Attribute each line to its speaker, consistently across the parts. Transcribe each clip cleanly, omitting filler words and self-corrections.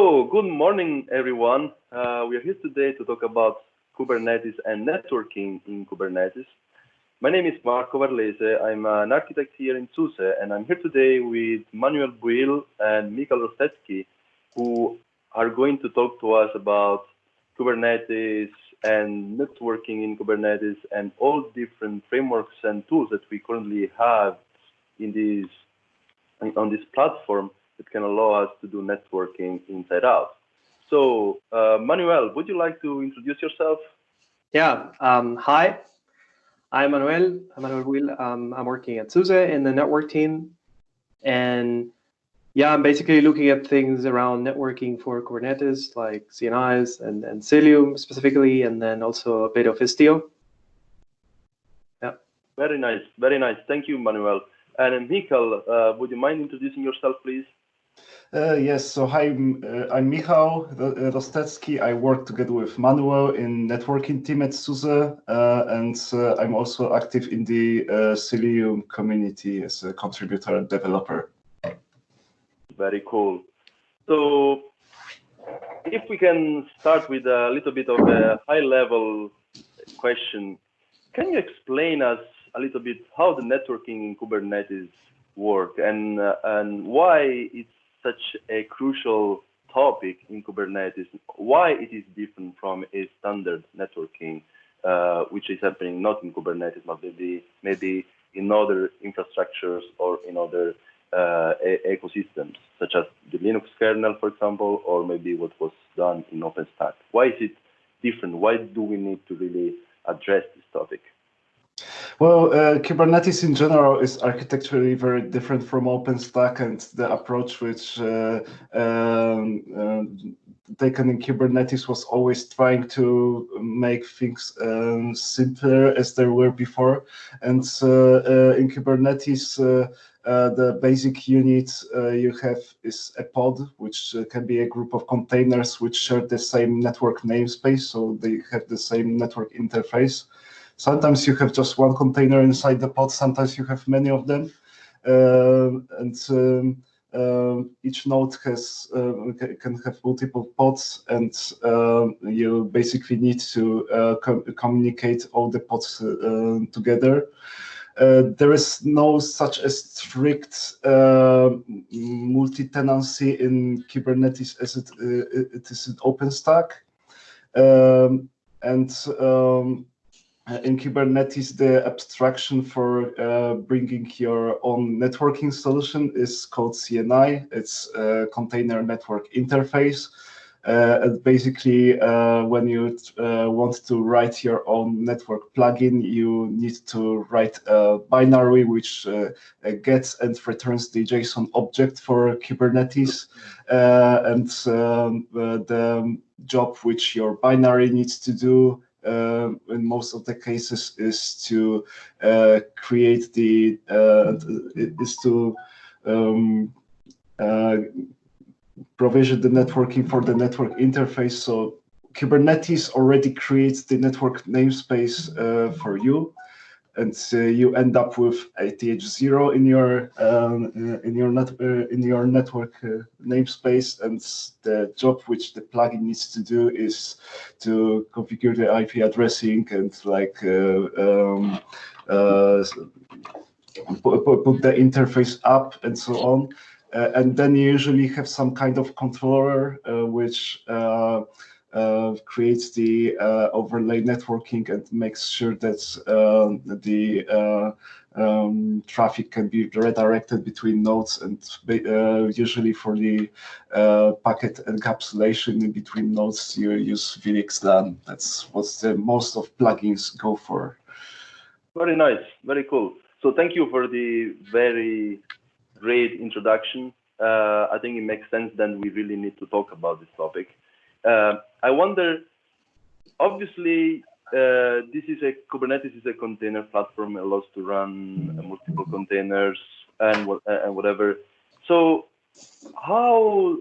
Speaker 1: So, good morning, everyone. We are here today to talk about Kubernetes and networking in Kubernetes. My name is Marco Varlese. I'm an architect here in SUSE, and I'm here today with Manuel Buil and Michael Rostetsky, who are going to talk to us about Kubernetes and networking in Kubernetes and all different frameworks and tools that we currently have in on this platform that can allow us to do networking inside out. So, Manuel, would you like to introduce yourself?
Speaker 2: Yeah, hi, I'm Manuel Buil. I'm working at SUSE in the network team. And yeah, I'm basically looking at things around networking for Kubernetes, like CNIs and Cilium specifically, and then also a bit of Istio. Yeah.
Speaker 1: Very nice, very nice. Thank you, Manuel. And Michael, would you mind introducing yourself, please?
Speaker 3: Yes, so hi, I'm Michał Rostetsky. I work together with Manuel in networking team at SUSE, and I'm also active in the Cilium community as a contributor and developer.
Speaker 1: Very cool. So if we can start with a little bit of a high-level question, can you explain us a little bit how the networking in Kubernetes work and why it's such a crucial topic in Kubernetes, why it is different from a standard networking, which is happening not in Kubernetes, but maybe in other infrastructures or in other ecosystems, such as the Linux kernel, for example, or maybe what was done in OpenStack. Why is it different? Why do we need to really address this topic?
Speaker 3: Well, Kubernetes in general is architecturally very different from OpenStack, and the approach which taken in Kubernetes was always trying to make things simpler as they were before. And in Kubernetes, the basic unit you have is a pod, which can be a group of containers which share the same network namespace, so they have the same network interface. Sometimes you have just one container inside the pod, sometimes you have many of them. Each node can have multiple pods, and you basically need to communicate all the pods together. There is no such a strict multi-tenancy in Kubernetes as it is in OpenStack. In Kubernetes, the abstraction for bringing your own networking solution is called CNI. It's a container network interface. And basically, when you want to write your own network plugin, you need to write a binary which gets and returns the JSON object for Kubernetes. The job which your binary needs to do in most of the cases is to create the provision the networking for the network interface. So Kubernetes already creates the network namespace for you, and you end up with ATH0 in your network namespace. And the job which the plugin needs to do is to configure the IP addressing and put the interface up and so on. And then you usually have some kind of controller which creates the overlay networking and makes sure that the traffic can be redirected between nodes, and usually for the packet encapsulation in between nodes, you use VXLAN. That's what most of plugins go for.
Speaker 1: Very nice, very cool. So thank you for the very great introduction. I think it makes sense then we really need to talk about this topic. I wonder, obviously, Kubernetes is a container platform, allows to run multiple containers and whatever. So how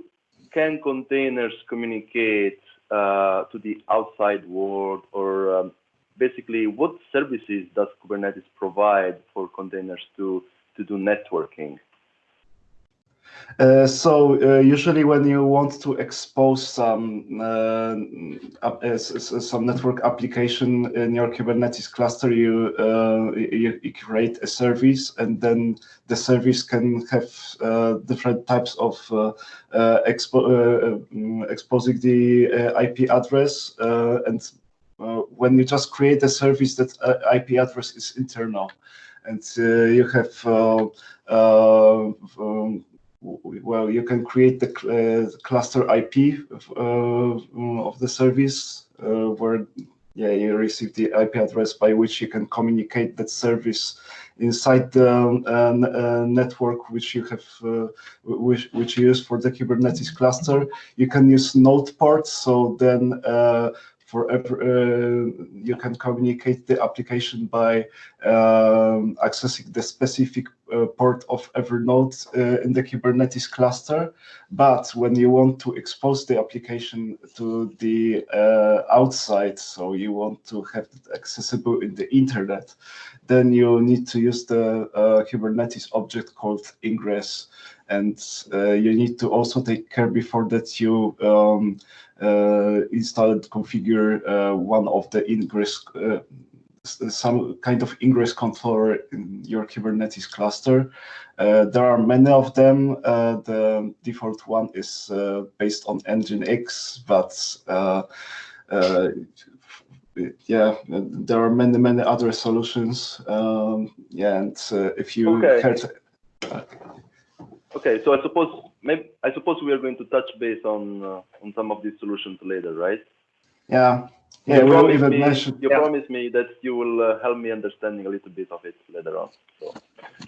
Speaker 1: can containers communicate to the outside world, or basically what services does Kubernetes provide for containers to do networking?
Speaker 3: Usually when you want to expose some network application in your Kubernetes cluster, you create a service, and then the service can have different types of exposing the IP address. When you just create a service, that IP address is internal, and you have well, you can create the cluster IP of the service where you receive the IP address by which you can communicate that service inside the network which you have which you use for the Kubernetes cluster. You can use node ports, so then you can communicate the application by accessing the specific port of every node in the Kubernetes cluster. But when you want to expose the application to the outside, so you want to have it accessible in the internet, then you need to use the Kubernetes object called ingress. And you need to also take care before that you install and configure one of the ingress, some kind of ingress controller in your Kubernetes cluster. There are many of them. The default one is based on Nginx, but there are many other solutions. And if you
Speaker 1: Okay, so I suppose we are going to touch base on some of these solutions later, right?
Speaker 3: Yeah.
Speaker 1: You promised me that you will help me understanding a little bit of it later on. So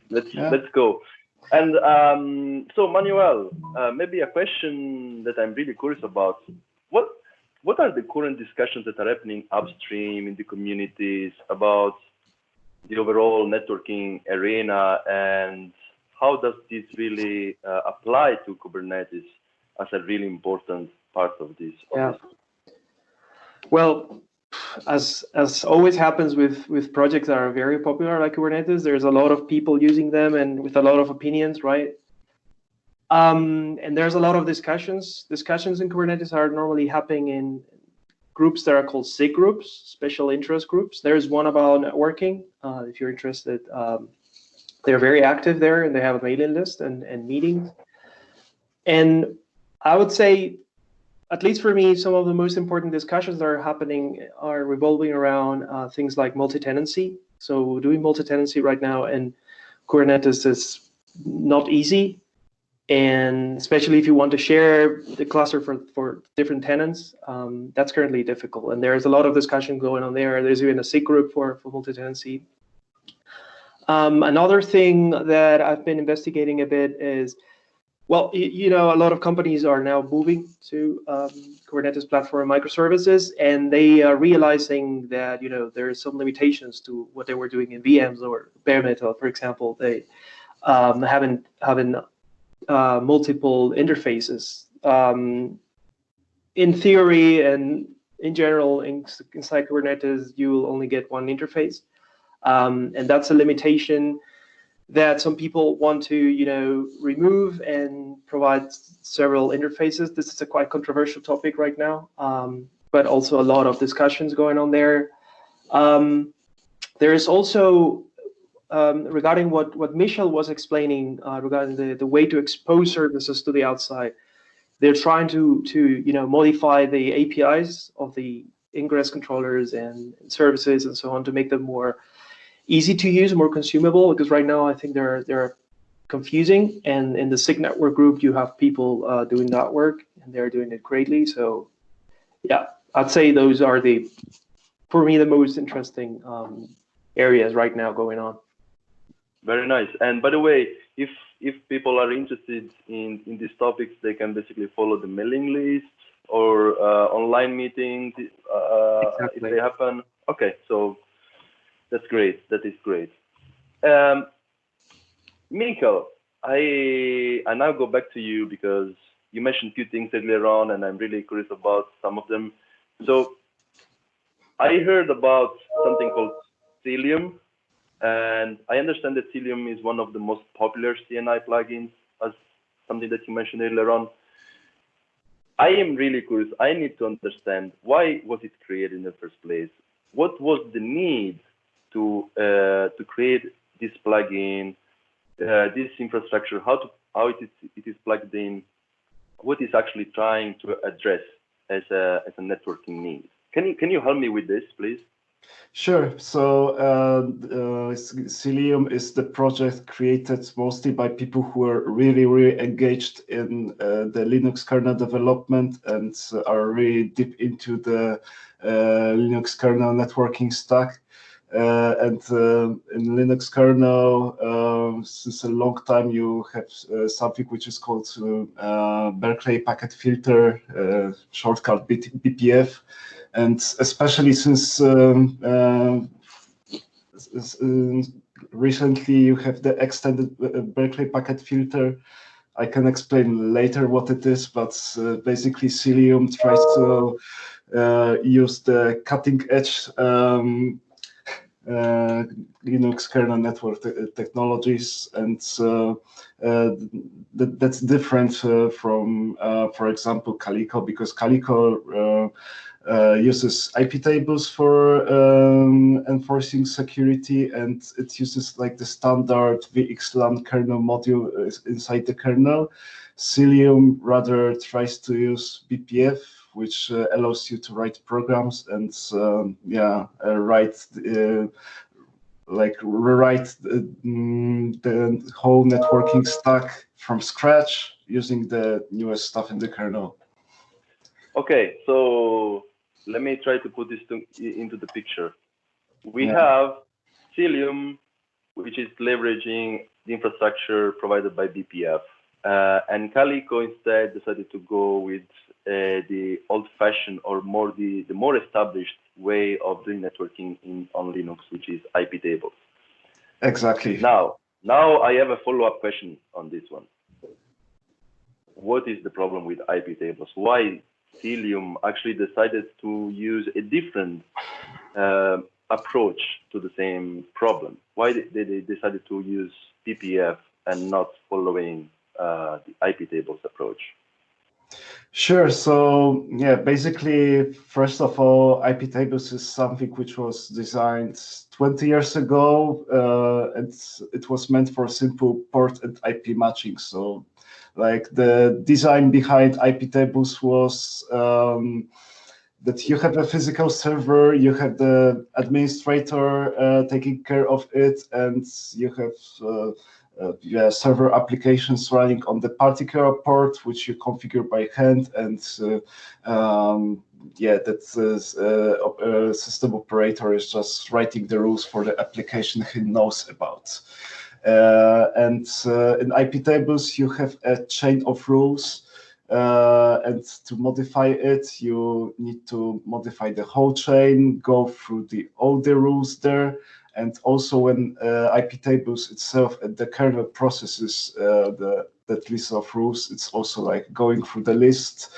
Speaker 1: let's go. And so Manuel, maybe a question that I'm really curious about. What are the current discussions that are happening upstream in the communities about the overall networking arena, and how does this really apply to Kubernetes as a really important part of this?
Speaker 2: Well, as always happens with projects that are very popular like Kubernetes, there's a lot of people using them and with a lot of opinions, right? And there's a lot of discussions. Discussions in Kubernetes are normally happening in groups that are called SIG groups, special interest groups. There's one about networking. If you're interested, they're very active there, and they have a mailing list and meetings. And I would say, at least for me, some of the most important discussions that are happening are revolving around things like multi-tenancy. So doing multi-tenancy right now in Kubernetes is not easy. And especially if you want to share the cluster for different tenants, that's currently difficult. And there's a lot of discussion going on there. There's even a SIG group for multi-tenancy. Another thing that I've been investigating a bit is, well, a lot of companies are now moving to Kubernetes platform microservices, and they are realizing that there are some limitations to what they were doing in VMs or bare metal, for example. They haven't multiple interfaces. In theory and in general, inside Kubernetes, you will only get one interface, and that's a limitation that some people want to remove and provide several interfaces. This is a quite controversial topic right now, but also a lot of discussions going on there. There is also regarding what Michel was explaining regarding the way to expose services to the outside. They're trying to modify the APIs of the ingress controllers and services and so on to make them more easy to use, more consumable, because right now I think they're confusing. And in the SIG network group, you have people doing that work, and they're doing it greatly. So yeah, I'd say those are for me, the most interesting areas right now going on.
Speaker 1: Very nice. And by the way, if people are interested in these topics, they can basically follow the mailing list or online meetings if they happen. Okay, so that's great. That is great. Michael, I now go back to you because you mentioned a few things earlier on, and I'm really curious about some of them. So I heard about something called Cilium. And I understand that Cilium is one of the most popular CNI plugins, as something that you mentioned earlier on. I am really curious. I need to understand, why was it created in the first place? What was the need to create this plugin, this infrastructure? How it is plugged in? What is actually trying to address as a networking need? Can you help me with this, please?
Speaker 3: Sure. So Cilium is the project created mostly by people who are really engaged in the Linux kernel development and are really deep into the Linux kernel networking stack. And in Linux kernel, since a long time, you have something which is called Berkeley packet filter, shortcut BPF. And especially since recently you have the extended Berkeley packet filter. I can explain later what it is, but basically Cilium tries to use the cutting edge Linux kernel network technologies, and that's different from, for example, Calico, because Calico uses IP tables for enforcing security, and it uses like the standard VXLAN kernel module inside the kernel. Cilium rather tries to use BPF, which allows you to write programs and rewrite the whole networking stack from scratch using the newest stuff in the kernel.
Speaker 1: Okay, so let me try to put this into the picture. We have Cilium, which is leveraging the infrastructure provided by BPF. And Calico instead decided to go with the old-fashioned, or the more established way of doing networking on Linux, which is IP tables.
Speaker 3: Exactly.
Speaker 1: Now I have a follow-up question on this one. What is the problem with IP tables? Why Cilium actually decided to use a different approach to the same problem? Why did they decided to use BPF and not following the IP tables approach?
Speaker 3: Sure. So basically, first of all, IP tables is something which was designed 20 years ago, and it was meant for simple port and IP matching. So, like, the design behind IP tables was that you have a physical server, you have the administrator taking care of it, and you have server applications running on the particular port, which you configure by hand, and that system operator is just writing the rules for the application he knows about. And in IP tables, you have a chain of rules, and to modify it, you need to modify the whole chain, go through all the rules there. And also when IP tables itself and the kernel processes that list of rules, it's also like going through the list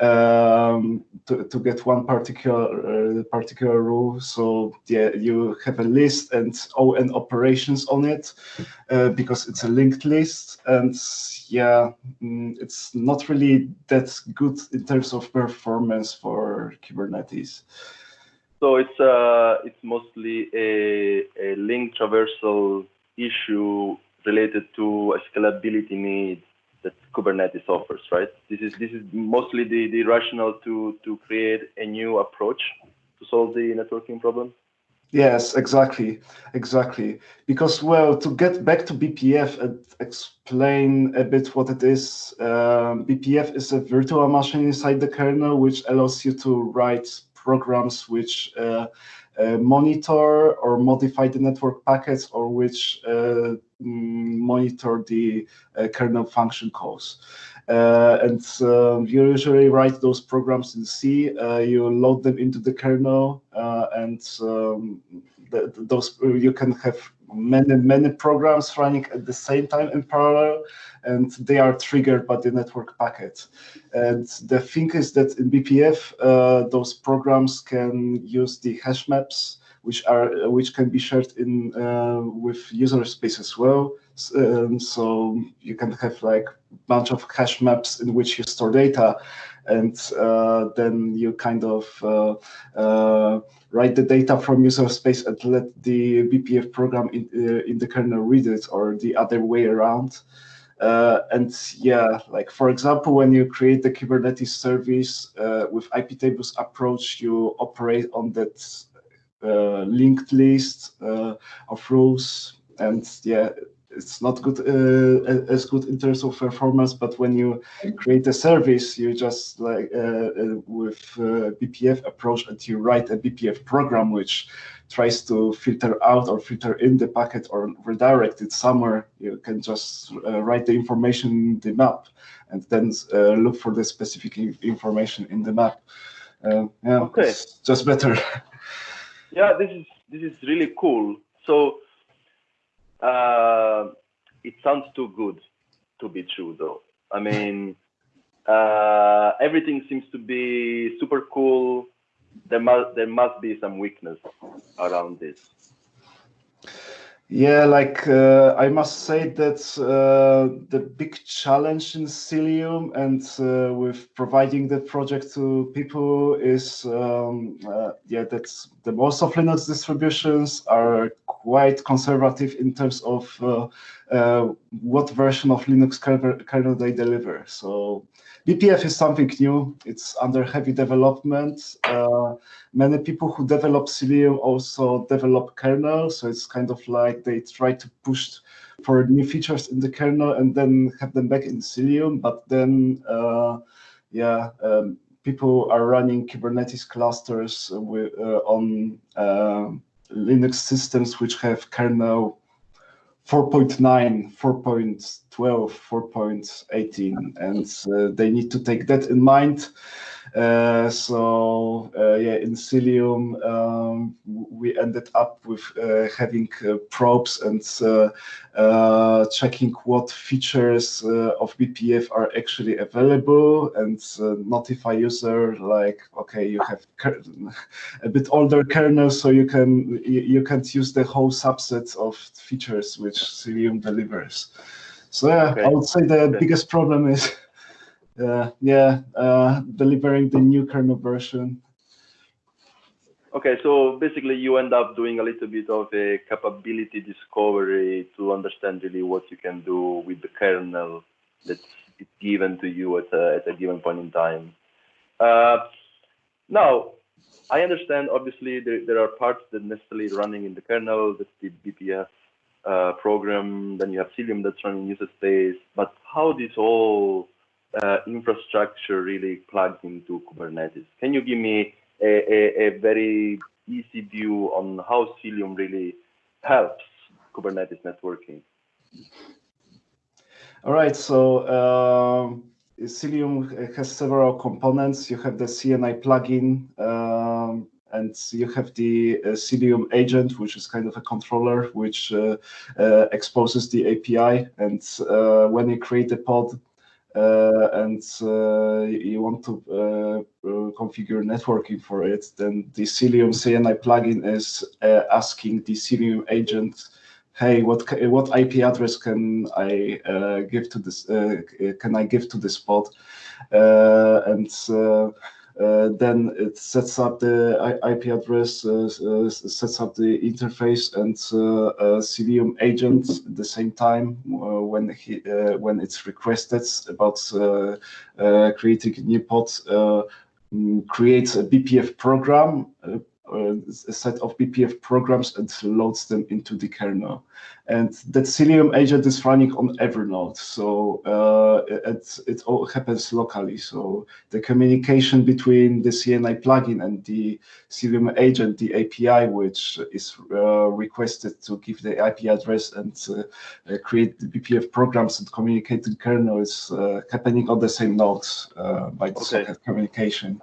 Speaker 3: to get one particular rule. So you have a list and ON operations on it because it's a linked list, and it's not really that good in terms of performance for Kubernetes.
Speaker 1: So it's mostly a link traversal issue related to a scalability need that Kubernetes offers, right? This is mostly the rationale to create a new approach to solve the networking problem.
Speaker 3: Yes, exactly. Because, well, to get back to BPF and explain a bit what it is, BPF is a virtual machine inside the kernel which allows you to write programs which monitor or modify the network packets, or which monitor the kernel function calls. And you usually write those programs in C, you load them into the kernel, and those you can have many programs running at the same time in parallel, and they are triggered by the network packet. And the thing is that in BPF, those programs can use the hash maps, which can be shared in with user space as well. So you can have like a bunch of hash maps in which you store data, and then you kind of write the data from user space and let the BPF program in the kernel read it, or the other way around. And yeah, like for example, when you create the Kubernetes service with IP tables approach, you operate on that linked list of rules, and yeah, it's not good as good in terms of performance. But when you create a service, you just like with BPF approach, and you write a BPF program which tries to filter out or filter in the packet or redirect it somewhere. You can just write the information in the map and then look for the specific information in the map. Yeah,
Speaker 1: Okay.
Speaker 3: It's just better.
Speaker 1: Yeah, this is really cool. So it sounds too good to be true, though. I mean, everything seems to be super cool. There must be some weakness around this.
Speaker 3: Yeah, like I must say that the big challenge in Cilium and with providing the project to people is yeah, that's the most of Linux distributions are quite conservative in terms of what version of Linux kernel they deliver. So BPF is something new. It's under heavy development. Many people who develop Cilium also develop kernel, so it's kind of like they try to push for new features in the kernel and then have them back in Cilium. But then, yeah, people are running Kubernetes clusters on Linux systems which have kernel 4.9, 4.12, 4.18, and they need to take that in mind. So yeah, in Cilium, we ended up with having probes and checking what features of BPF are actually available, and notify user like, okay, you have a bit older kernel, so you can't use the whole subset of features which Cilium delivers. So yeah,
Speaker 1: Okay.
Speaker 3: I would say the biggest problem is delivering the new kernel version.
Speaker 1: Okay, so basically you end up doing a little bit of a capability discovery to understand really what you can do with the kernel that's given to you at a given point in time. Now, I understand obviously there are parts that necessarily running in the kernel, that's the BPF program, then you have Cilium that's running user space, but how this whole infrastructure really plugs into Kubernetes? Can you give me a very easy view on how Cilium really helps Kubernetes networking?
Speaker 3: All right, so Cilium has several components. You have the CNI plugin, and you have the Cilium agent, which is kind of a controller which exposes the API. And when you create a pod and you want to configure networking for it, then the Cilium CNI plugin is asking the Cilium agent, hey, what IP address can I give to this? Can I give to this pod? Then it sets up the IP address, sets up the interface, and Cilium agent at the same time when it's requested about creating a new pod, creates a BPF program. A set of BPF programs and loads them into the kernel. And that Cilium agent is running on every node, so it all happens locally. So the communication between the CNI plugin and the Cilium agent, the API, which is requested to give the IP address and create the BPF programs and communicate to the kernel, is happening on the same nodes by the socket communication.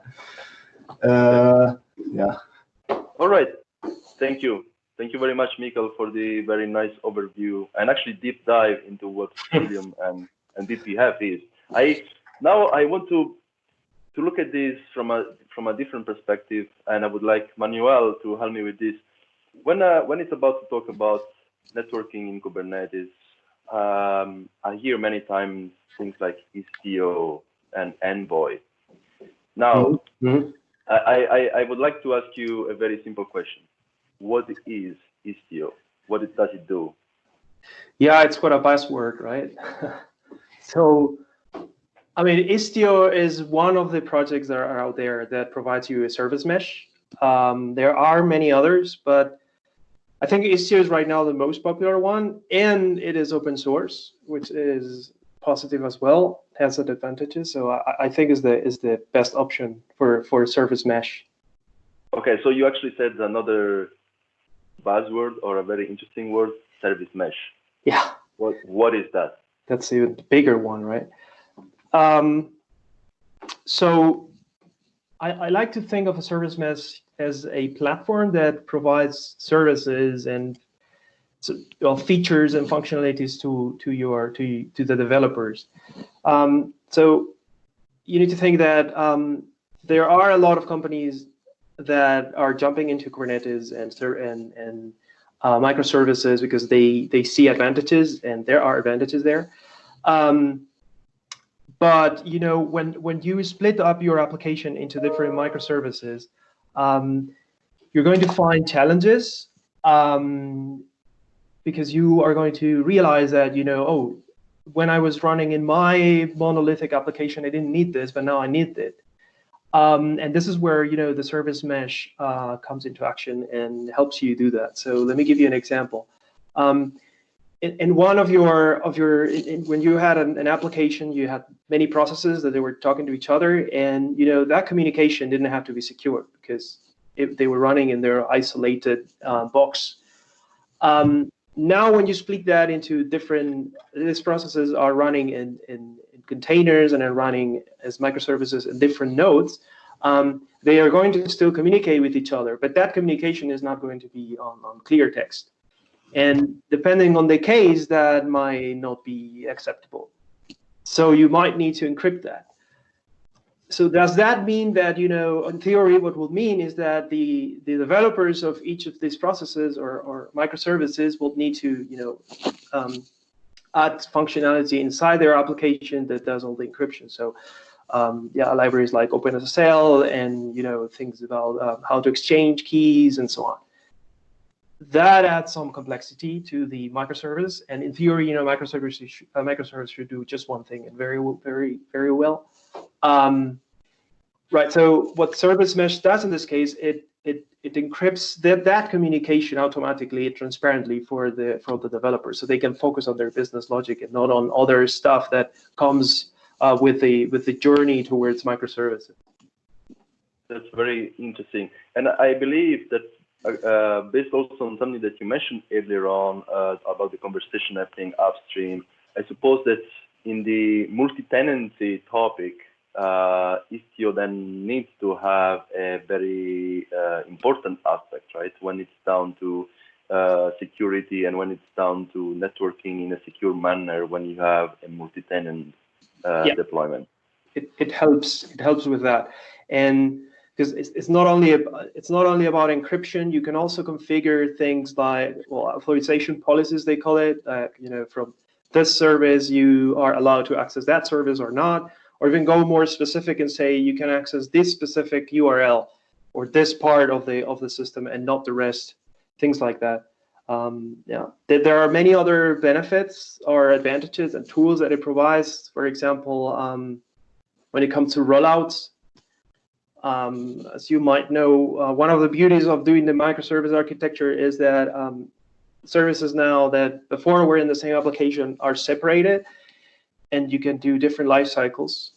Speaker 3: Yeah.
Speaker 1: All right. Thank you. Thank you very much, Mikkel, for the very nice overview and actually deep dive into what Cilium and BPF is. Now I want to look at this from a different perspective, and I would like Manuel to help me with this. when it's about to talk about networking in Kubernetes, I hear many times things like Istio and Envoy. Now, I would like to ask you a very simple question. What is Istio? What does it do?
Speaker 2: Yeah, it's quite a buzzword, right? So, I mean, Istio is one of the projects that are out there that provides you a service mesh. There are many others, but I think Istio is right now the most popular one, and it is open source, which is positive as well, has its advantages. So I think is the best option for service mesh.
Speaker 1: Okay, so you actually said another buzzword or a very interesting word, service mesh.
Speaker 2: Yeah.
Speaker 1: What is that?
Speaker 2: That's even the bigger one, right? So I like to think of a service mesh as a platform that provides services and features and functionalities to the developers. So you need to think that there are a lot of companies that are jumping into Kubernetes and microservices because they see advantages, and there are advantages there. But when you split up your application into different microservices, you're going to find challenges because you are going to realize that when I was running in my monolithic application, I didn't need this, but now I need it. And this is where the service mesh comes into action and helps you do that. So let me give you an example. In one of your when you had an application, you had many processes that they were talking to each other, and that communication didn't have to be secure because they were running in their isolated box. Now, when you split that into these processes are running in containers and are running as microservices in different nodes. They are going to still communicate with each other, but that communication is not going to be on clear text. And depending on the case, that might not be acceptable. So you might need to encrypt that. So does that mean that, in theory, what will mean is that the developers of each of these processes or microservices will need to, add functionality inside their application that does all the encryption. So libraries like OpenSSL and, things about how to exchange keys and so on. That adds some complexity to the microservice, and in theory, microservice should do just one thing and very, very, very well. Right. So what service mesh does in this case, it encrypts that communication automatically, transparently for the developers, so they can focus on their business logic and not on other stuff that comes with the journey towards microservices.
Speaker 1: That's very interesting, and I believe that. Based also on something that you mentioned earlier on about the conversation happening upstream, I suppose that in the multi-tenancy topic, Istio then needs to have a very important aspect, right? When it's down to security and when it's down to networking in a secure manner, when you have a multi-tenant deployment.
Speaker 2: It helps with that, and because it's not only about encryption. You can also configure things like authorization policies, they call it. From this service, you are allowed to access that service or not, or even go more specific and say you can access this specific URL or this part of the system and not the rest. Things like that. There are many other benefits or advantages and tools that it provides. For example, when it comes to rollouts. As you might know, one of the beauties of doing the microservice architecture is that services now that before were in the same application are separated, and you can do different life cycles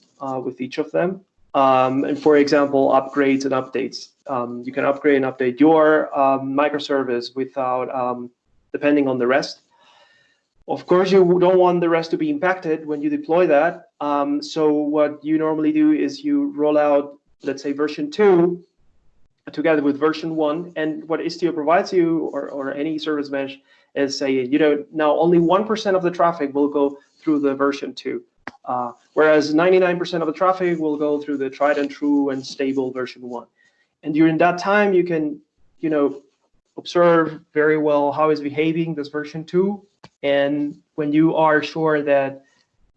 Speaker 2: with each of them. And for example, upgrades and updates. You can upgrade and update your microservice without depending on the rest. Of course, you don't want the rest to be impacted when you deploy that. So what you normally do is you roll out, let's say, version 2 together with version 1. And what Istio provides you, or any service mesh, is say, now only 1% of the traffic will go through the version 2, whereas 99% of the traffic will go through the tried and true and stable version 1. And during that time, you can, observe very well how is behaving this version 2. And when you are sure that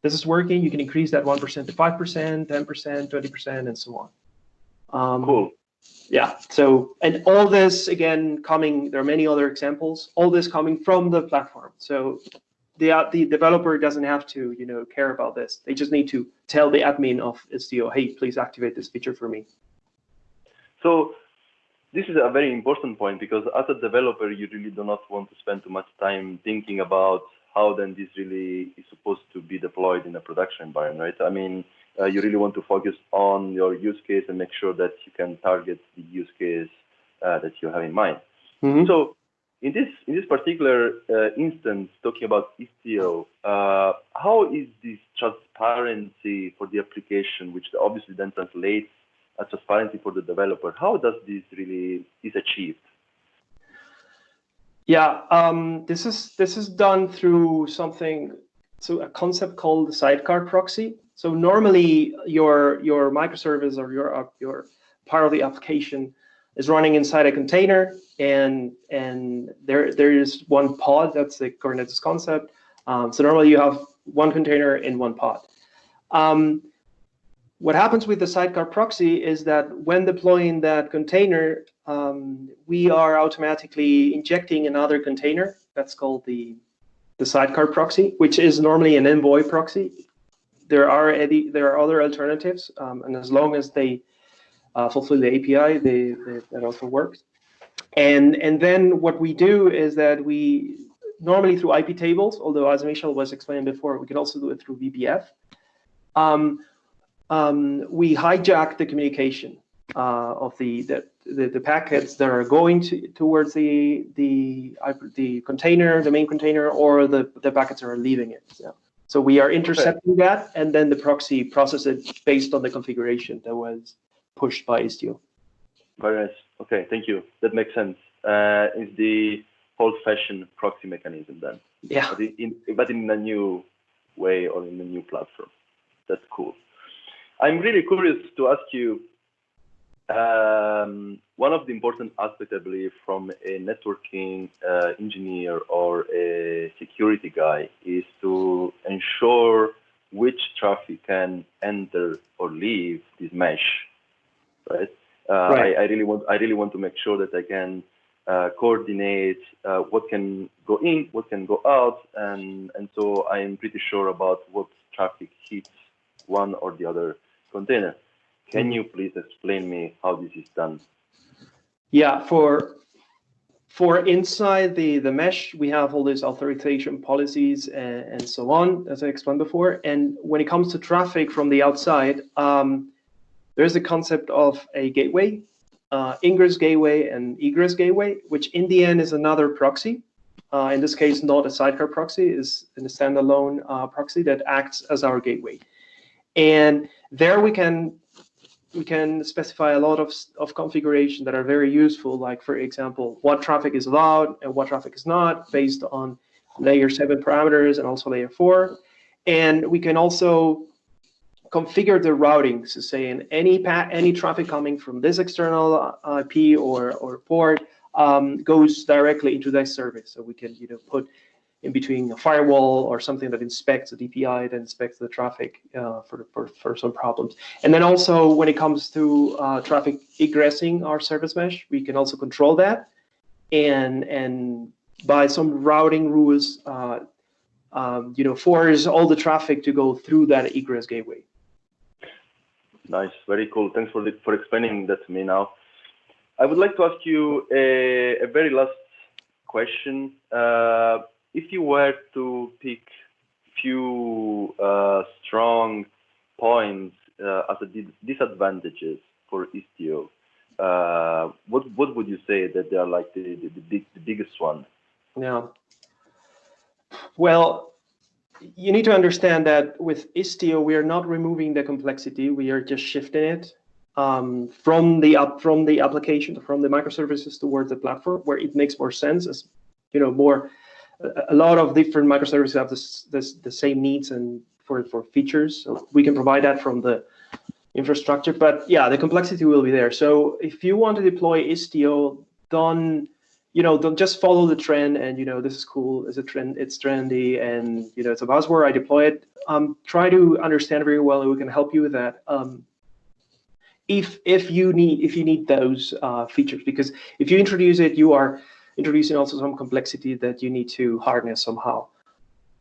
Speaker 2: this is working, you can increase that 1% to 5%, 10%, 20%, and so on.
Speaker 1: Cool.
Speaker 2: Yeah, so, and all this, again, coming, there are many other examples, all this coming from the platform. So the developer doesn't have to, care about this. They just need to tell the admin of Istio, hey, please activate this feature for me.
Speaker 1: So this is a very important point, because as a developer, you really do not want to spend too much time thinking about how then this really is supposed to be deployed in a production environment, right? I mean, you really want to focus on your use case and make sure that you can target the use case that you have in mind.
Speaker 2: Mm-hmm.
Speaker 1: So in this particular instance, talking about Istio, how is this transparency for the application, which obviously then translates as transparency for the developer, how does this really is achieved?
Speaker 2: Yeah, this is done through a concept called the Sidecar proxy. So normally your microservice or your part of the application is running inside a container, and there is one pod. That's the Kubernetes concept. So normally you have one container in one pod. What happens with the Sidecar proxy is that when deploying that container, we are automatically injecting another container. That's called the Sidecar proxy, which is normally an Envoy proxy. There are other alternatives, and as long as they fulfill the API, that also works. And then what we do is that we normally through IP tables, although as Michel was explaining before, we can also do it through eBPF. We hijack the communication of the packets that are going towards the container, the main container, or the packets that are leaving it. So we are intercepting that, and then the proxy processes it based on the configuration that was pushed by Istio.
Speaker 1: Very nice. Okay, thank you. That makes sense. It's the old-fashioned proxy mechanism then.
Speaker 2: Yeah.
Speaker 1: But in a new way or in a new platform. That's cool. I'm really curious to ask you, one of the important aspects, I believe, from a networking engineer or a security guy is to ensure which traffic can enter or leave this mesh, right?
Speaker 2: Right.
Speaker 1: I really want to make sure that I can coordinate what can go in, what can go out, and so I am pretty sure about what traffic hits one or the other container. Can you please explain me how this is done?
Speaker 2: Yeah, for inside the mesh, we have all these authorization policies and so on, as I explained before. And when it comes to traffic from the outside, there's the concept of a gateway, ingress gateway and egress gateway, which in the end is another proxy. In this case, not a Sidecar proxy, is a standalone proxy that acts as our gateway. And there we can specify a lot of configuration that are very useful, like, for example, what traffic is allowed and what traffic is not, based on layer 7 parameters and also layer 4. And we can also configure the routing, so saying any traffic coming from this external IP or port goes directly into that service. So we can put in between a firewall or something that inspects the DPI, that inspects the traffic for some problems. And then also when it comes to traffic egressing our service mesh, we can also control that, and by some routing rules, force all the traffic to go through that egress gateway.
Speaker 1: Nice, very cool. Thanks for explaining that to me now. I would like to ask you a very last question. If you were to pick few strong points as a disadvantages for Istio, what would you say that they are like the biggest one?
Speaker 2: Yeah. Well, you need to understand that with Istio, we are not removing the complexity. We are just shifting it from the application, from the microservices towards the platform, where it makes more sense. As a lot of different microservices have the same needs and for features. So we can provide that from the infrastructure, but yeah, the complexity will be there. So if you want to deploy Istio, don't don't just follow the trend and, this is cool, it's a trend, it's trendy, and, it's a buzzword, I deploy it. Try to understand very well, and we can help you with that. If you need those features, because if you introduce it, you are introducing also some complexity that you need to harness somehow.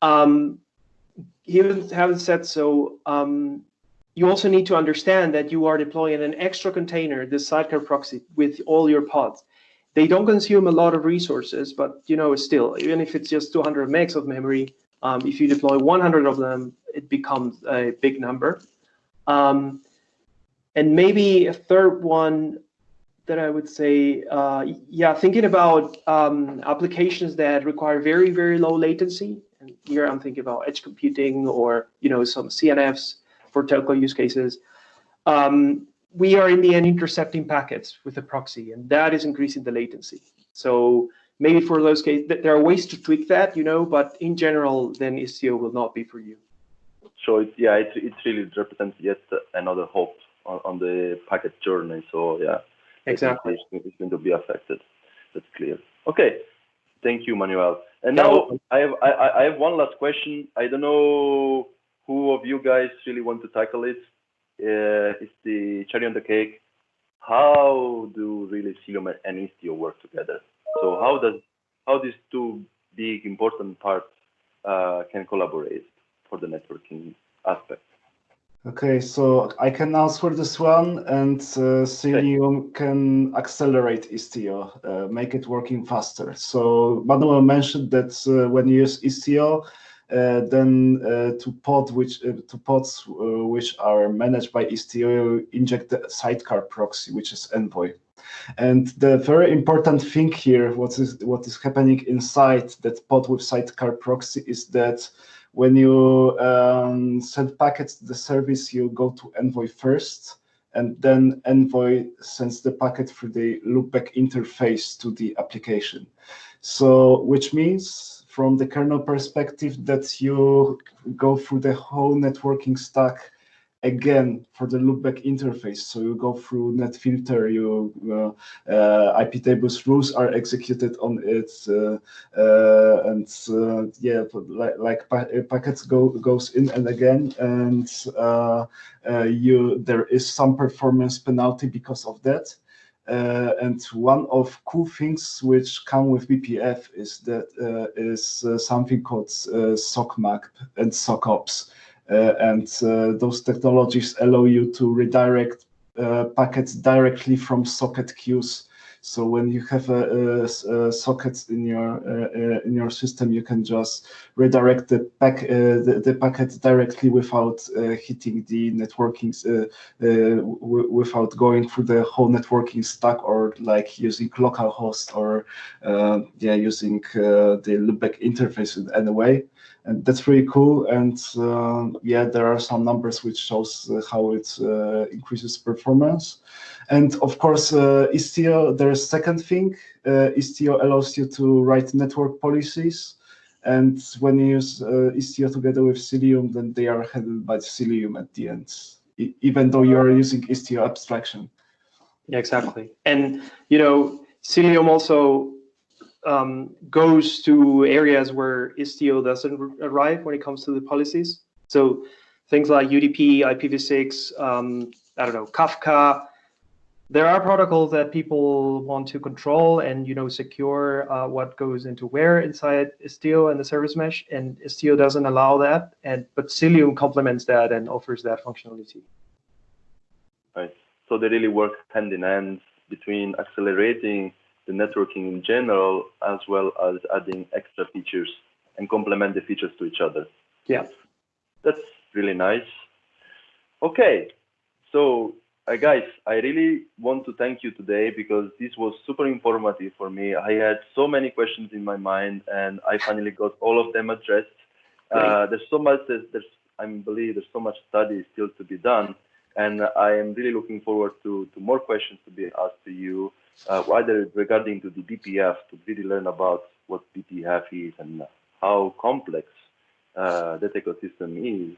Speaker 2: Having said so, you also need to understand that you are deploying an extra container, the Sidecar proxy, with all your pods. They don't consume a lot of resources, but still, even if it's just 200 megs of memory, if you deploy 100 of them, it becomes a big number. And maybe a third one that I would say, thinking about applications that require very, very low latency. And here I'm thinking about edge computing or some CNFs for telco use cases. We are in the end intercepting packets with a proxy, and that is increasing the latency. So maybe for those cases, there are ways to tweak that, but in general, then Istio will not be for you.
Speaker 1: So it really represents yet another hope on the packet journey. So yeah,
Speaker 2: exactly,
Speaker 1: it's going to be affected. That's clear. Okay, thank you, Manuel. And now I have one last question. I don't know who of you guys really want to tackle it. It's the cherry on the cake. How do really Cilium and Istio work together? So how these two big important parts can collaborate for the networking aspect?
Speaker 3: Okay, so I can answer this one, and Cilium can accelerate Istio, make it working faster. So Manuel mentioned that when you use Istio, then to pods which are managed by Istio, you inject the Sidecar proxy, which is envoy. And the very important thing here, what is happening inside that pod with Sidecar proxy, is that when you send packets to the service, you go to envoy first, and then envoy sends the packet through the loopback interface to the application. So, which means from the kernel perspective that you go through the whole networking stack again for the loopback interface. So you go through net filter, IP tables rules are executed on it, packets goes in and again, and there is some performance penalty because of that. And one of cool things which come with eBPF is something called SOCMAP and SOCOps. And those technologies allow you to redirect packets directly from socket queues. So when you have sockets in your system, you can just redirect the packet directly without hitting the networking, without going through the whole networking stack, or like using localhost, or using the loopback interface in any way. And that's pretty cool. And there are some numbers which shows how it increases performance. And of course, Istio, there's a second thing. Istio allows you to write network policies. And when you use Istio together with Cilium, then they are handled by Cilium at the end, even though you are using Istio abstraction.
Speaker 2: Yeah, exactly. And, Cilium also goes to areas where Istio doesn't arrive when it comes to the policies. So things like UDP, IPv6, Kafka. There are protocols that people want to control and secure what goes into where inside Istio and the service mesh, and Istio doesn't allow that. But Cilium complements that and offers that functionality.
Speaker 1: Right. So they really work hand in hand between accelerating the networking in general, as well as adding extra features and complement the features to each other.
Speaker 2: Yeah.
Speaker 1: That's really nice. Okay, so guys, I really want to thank you today because this was super informative for me. I had so many questions in my mind, and I finally got all of them addressed. There's so much, I believe there's so much study still to be done, and I am really looking forward to more questions to be asked to you, either regarding to the BPF, to really learn about what BPF is and how complex that ecosystem is,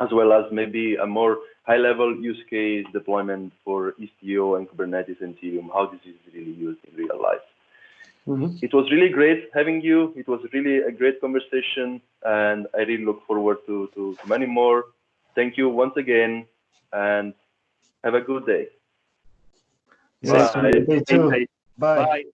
Speaker 1: as well as maybe a more high-level use case deployment for Istio and Kubernetes and Cilium, how this is really used in real life. It was really great having you. It was really a great conversation, and I really look forward to many more. Thank you once again, and have a good day.
Speaker 3: Yes,
Speaker 1: Bye.
Speaker 3: you too. Bye.
Speaker 2: Bye.